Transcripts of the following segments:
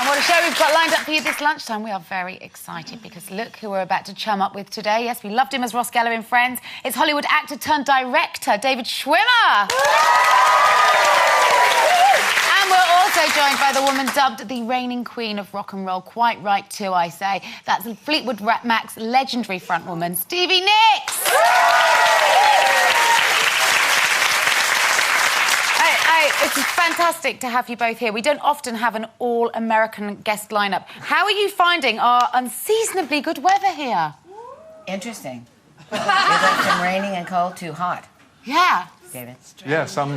And what a show we've got lined up for you this lunchtime. We are very excited because look who we're about to chum up with today. Yes, we loved him as Ross Geller in Friends. It's Hollywood actor turned director, David Schwimmer. And we're also joined by the woman dubbed the reigning queen of rock and roll. Quite right, too, I say. That's Fleetwood Mac's legendary frontwoman, Stevie Nicks. It's fantastic to have you both here. We don't often have an all-American guest lineup. How are you finding our unseasonably good weather here? Interesting. It went from raining and cold to hot. Yeah. David? Yes, I'm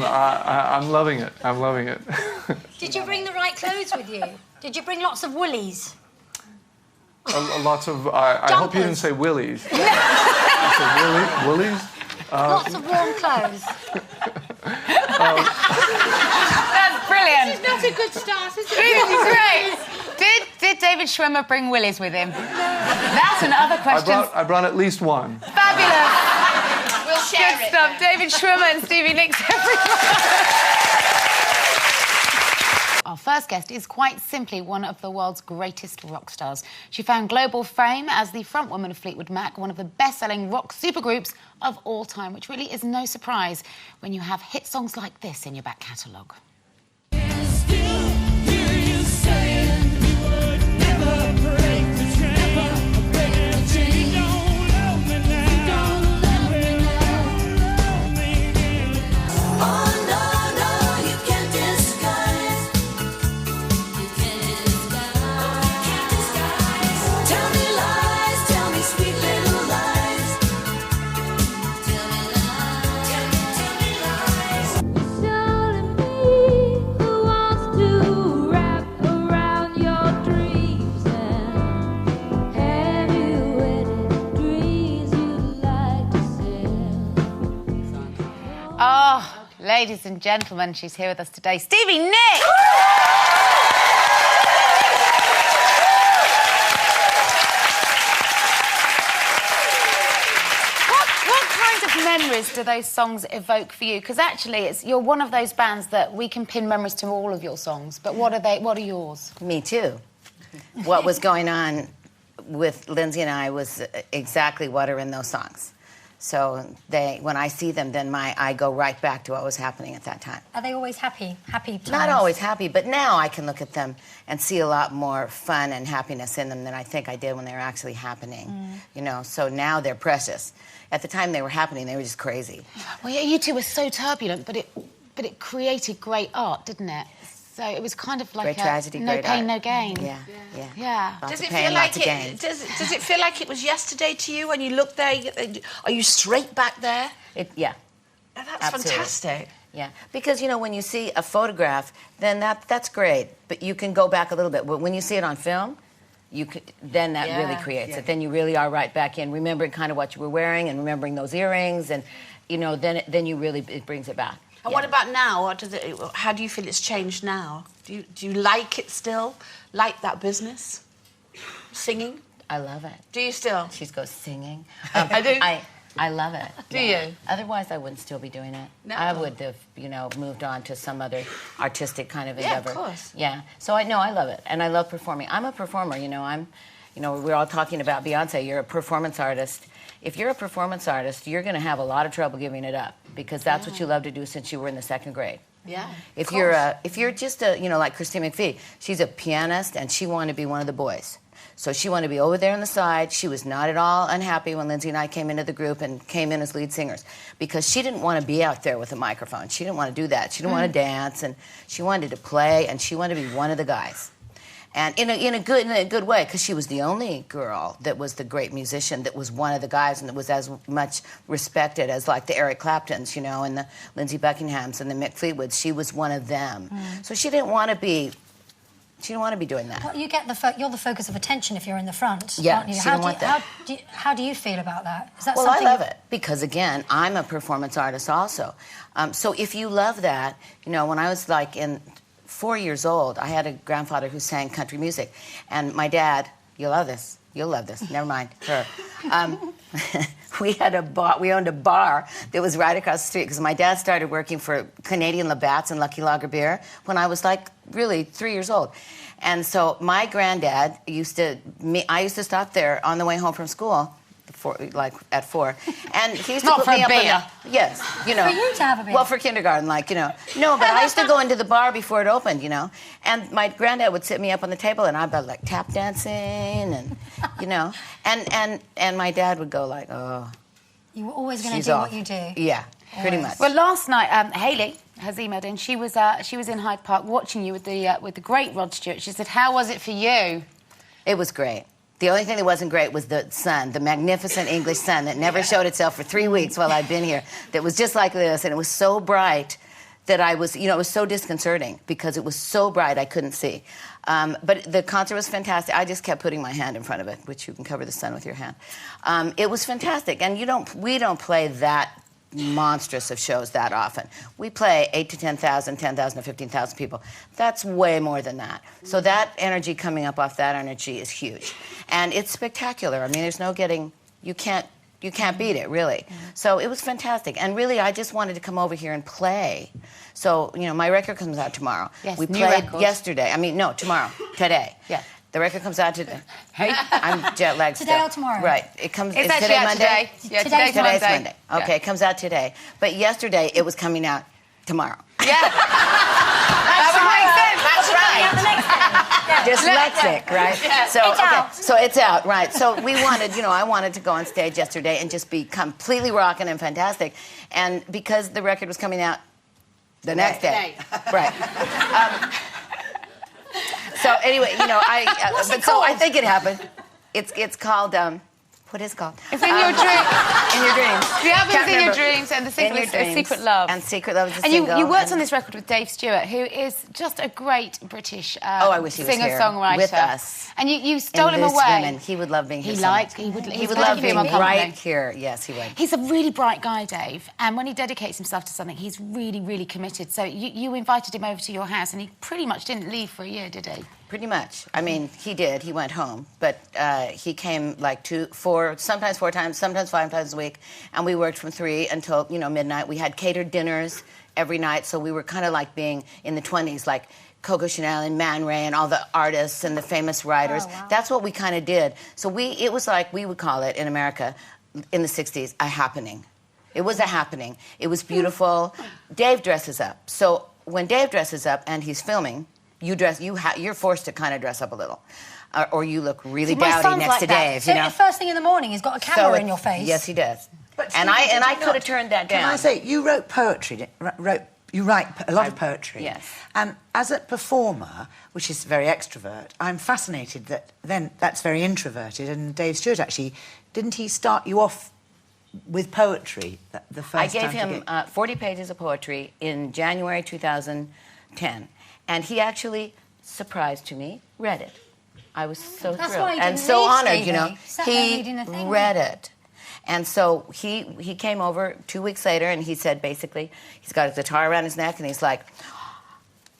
loving it. I'm loving it. Did you bring the right clothes with you? Did you bring lots of woolies? Lots of... I hope you didn't say willies. I said willies? Lots of warm clothes. That's brilliant. This is not a good start, is it? It's great. Did David Schwimmer bring willies with him? That's another question. I brought at least one. Fabulous. We'll share Good stuff. David Schwimmer and Stevie Nicks, everyone. Our first guest is quite simply one of the world's greatest rock stars. She found global fame as the frontwoman of Fleetwood Mac, one of the best-selling rock supergroups of all time, which really is no surprise when you have hit songs like this in your back catalogue. Oh, ladies and gentlemen, she's here with us today, Stevie Nicks! What kind of memories do those songs evoke for you? Because actually, you're one of those bands that we can pin memories to all of your songs, but what are yours? Me too. What was going on with Lindsay and I was exactly what are in those songs. So when I see them, then I go right back to what was happening at that time. Are they always happy? Happy times? Not always happy, but now I can look at them and see a lot more fun and happiness in them than I think I did when they were actually happening. You know, so now they're precious. At the time they were happening, they were just crazy. Well, yeah, you two were so turbulent, but it created great art, didn't it? So it was kind of like great tragedy, no great pain, art. no gain. Yeah. Does it feel like does it feel like it was yesterday to you when you look there? Are you straight back there? Yeah. Oh, that's Absolutely. fantastic. Yeah, because, you know, when you see a photograph, then that's great, but you can go back a little bit. But when you see it on film, then that really creates it. Then you really are right back in, remembering kind of what you were wearing and remembering those earrings, and, you know, then you really, it brings it back. And what about now? How do you feel it's changed now? Do you like it still? Like that business? Singing? I love it. Do you still? She goes singing. I do? I love it. Do you? Otherwise, I wouldn't still be doing it. No. I would have, you know, moved on to some other artistic kind of endeavor. Yeah, of course. Yeah. So I love it, and I love performing. I'm a performer, you know. We're all talking about Beyonce. You're a performance artist. If you're a performance artist, you're going to have a lot of trouble giving it up because that's what you love to do since you were in the 2nd grade. Yeah. If you're just you know, like Christine McVie, she's a pianist and she wanted to be one of the boys. So she wanted to be over there on the side. She was not at all unhappy when Lindsay and I came into the group and came in as lead singers because she didn't want to be out there with a microphone. She didn't want to do that. She didn't want to dance, and she wanted to play, and she wanted to be one of the guys. And in a good way, because she was the only girl that was the great musician that was one of the guys and that was as much respected as like the Eric Claptons, you know, and the Lindsey Buckinghams and the Mick Fleetwoods. She was one of them. So she didn't want to be doing that. Well, you're the focus of attention if you're in the front, Yeah, aren't you? she didn't want that. How do you feel about that? Is that Well, something I love it because, again, I'm a performance artist also. So if you love that, you know, when I was like in 4 years old, I had a grandfather who sang country music, and my dad, you'll love this, never mind, her, we owned a bar that was right across the street because my dad started working for Canadian Labatt's and Lucky Lager Beer when I was like really 3 years old. And so my granddad I used to stop there on the way home from school, at 4, and he used to put me up in yes, For you to have a beer? Well, for kindergarten, No, but I used to go into the bar before it opened, and my granddad would sit me up on the table, and I'd be like tap dancing, and and my dad would go like, oh. You were always going to do what you do. Yeah, pretty much. Well, last night, Hayley has emailed in. She was in Hyde Park watching you with the great Rod Stewart. She said, "How was it for you?" It was great. The only thing that wasn't great was the sun, the magnificent English sun that never showed itself for 3 weeks while I'd been here. That was just like this, and it was so bright that it was so disconcerting because it was so bright I couldn't see. But the concert was fantastic. I just kept putting my hand in front of it, which you can cover the sun with your hand. It was fantastic, and we don't play that monstrous of shows that often. We play 8 to 10,000, 10,000 to 15,000 people. That's way more than that. So that energy coming up off that energy is huge. And it's spectacular. I mean, there's no getting, you can't beat it, really. So it was fantastic. And really, I just wanted to come over here and play. So, my record comes out tomorrow. Yes, we new played record. yesterday. No, tomorroay. Yeah. The record comes out today. Hey, I'm jet lagged Today still. or tomorrow? Right. It's actually today out Monday? today. Yeah, Today's Today's Monday. Monday. Okay, Yeah. it comes out today. But yesterday, it was coming out tomorrow. Yeah. That would make sense. That's right. Dyslexic, right? Yeah. So, It's out. So it's out, right. So we wanted, I wanted to go on stage yesterday and just be completely rocking and fantastic. And because the record was coming out the next day. Right. So anyway, I think it happened. It's called, what is it called? It's in your dreams. In your dreams. The album's Can't in your remember. dreams, and the single In is Your Dreams. Secret Love. And Secret Love is a And single. you worked on this record with Dave Stewart, who is just a great British I wish he was here singer-songwriter. with us. And you stole him English away. women. He would love being here. He so much. would would love love being on company. right here. Yes, he would. He's a really bright guy, Dave, and when he dedicates himself to something, he's really, really committed. So you invited him over to your house, and he pretty much didn't leave for a year, did he? Pretty much. I mean, he did. He went home, but he came like sometimes 4 times, sometimes 5 times a week, and we worked from 3 until midnight. We had catered dinners every night, so we were kind of like being in the 20s, like Coco Chanel and Man Ray and all the artists and the famous writers. Oh, wow. That's what we kind of did. So it was like we would call it in America in the 60s a happening. It was a happening. It was beautiful. Dave dresses up. So when Dave dresses up and he's filming, you're forced to kind of dress up a little, or you look really See, my dowdy son's next like to that. Dave. So the first thing in the morning, he's got a camera in your face. Yes, he does. But and Stevie, did I you could not- have turned that down. Can I say, you wrote poetry, you write a lot of poetry. Yes. And as a performer, which is very extrovert, I'm fascinated that then that's very introverted. And Dave Stewart, actually, didn't he start you off with poetry the first I time? gave him 40 pages of poetry in January 2010, and he actually, surprise to me, read it. I was so That's thrilled why he and didn't so leave, honored, Stevie. Sat there reading the He thing. read it. And so he came over 2 weeks later, and he said, basically, he's got his guitar around his neck, and he's like,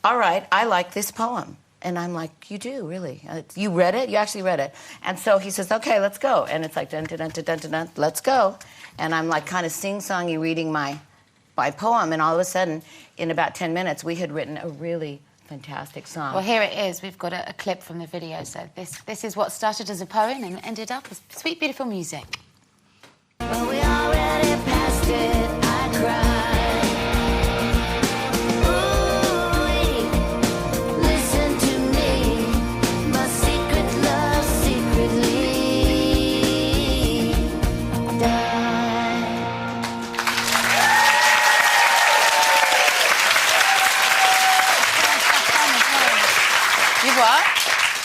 all right, I like this poem. And I'm like, you do, really? You read it? You actually read it? And so he says, okay, let's go. And it's like, dun, dun, dun, dun, dun, dun, dun, let's go. And I'm like kind of sing-songy reading my poem, and all of a sudden, in about 10 minutes, we had written a really fantastic song. Well, here it is. We've got a clip from the video. So this is what started as a poem and ended up as sweet, beautiful music. Well, we already passed it, I cried. Ooh, listen to me, my secret love secretly died. You what?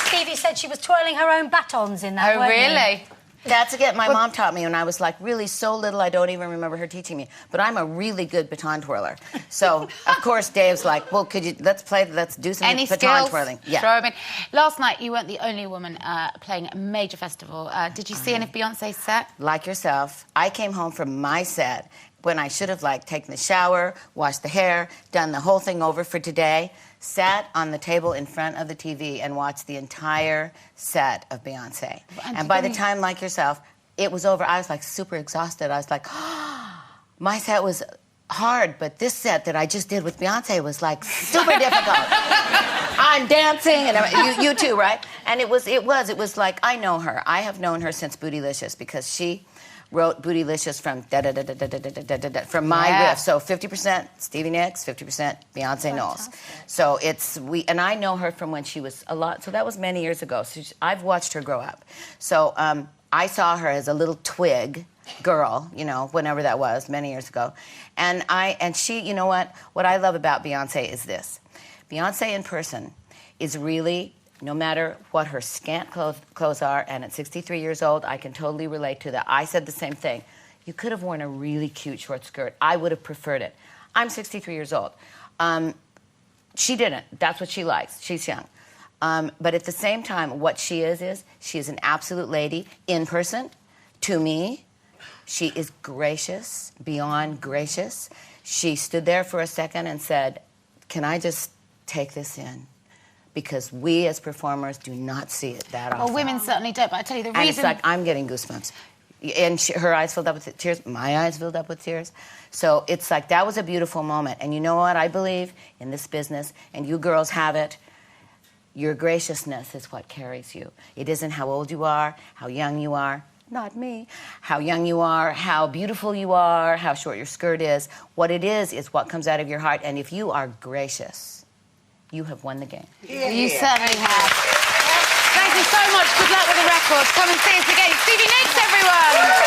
Stevie said she was twirling her own batons in that. Oh, weren't you? really? That's again, my mom taught me when I was like really so little I don't even remember her teaching me. But I'm a really good baton twirler. So of course Dave's like, well, let's do some Any baton skills? twirling. Throw 'em in. Last night you weren't the only woman playing a major festival. Did you see any of Beyonce's set? Like yourself, I came home from my set when I should have taken the shower, washed the hair, done the whole thing over for today, sat on the table in front of the TV and watched the entire set of Beyonce. And by the time, like yourself, it was over. I was like super exhausted. I was like, my set was hard, but this set that I just did with Beyonce was like super difficult. I'm dancing, and you too, right? And it was like, I know her. I have known her since Bootylicious, because she wrote Bootylicious from from my riff. So 50% Stevie Nicks, 50% Beyonce Knowles. So and I know her from when she was a lot. So that was many years ago. So I've watched her grow up. So I saw her as a little twig girl, you know, whenever that was, many years ago. And she, you know what? What I love about Beyonce is this. Beyonce in person is really, no matter what her scant clothes are, and at 63 years old, I can totally relate to that. I said the same thing. You could have worn a really cute short skirt. I would have preferred it. I'm 63 years old. She didn't. That's what she likes. She's young. But at the same time, what she is she is an absolute lady in person, to me. She is gracious, beyond gracious. She stood there for a second and said, can I just take this in? Because we as performers do not see it that often. Well, women certainly don't, but I tell you the reason... And it's like, I'm getting goosebumps. And her eyes filled up with tears, my eyes filled up with tears. So it's like, that was a beautiful moment. And you know what? I believe in this business, and you girls have it, your graciousness is what carries you. It isn't how old you are, how young you are. Not me. How young you are, how beautiful you are, how short your skirt is. What it is what comes out of your heart. And if you are gracious, you have won the game. You certainly have. Thank you so much. Good luck with the record. Come and see us again. Stevie Nicks, everyone.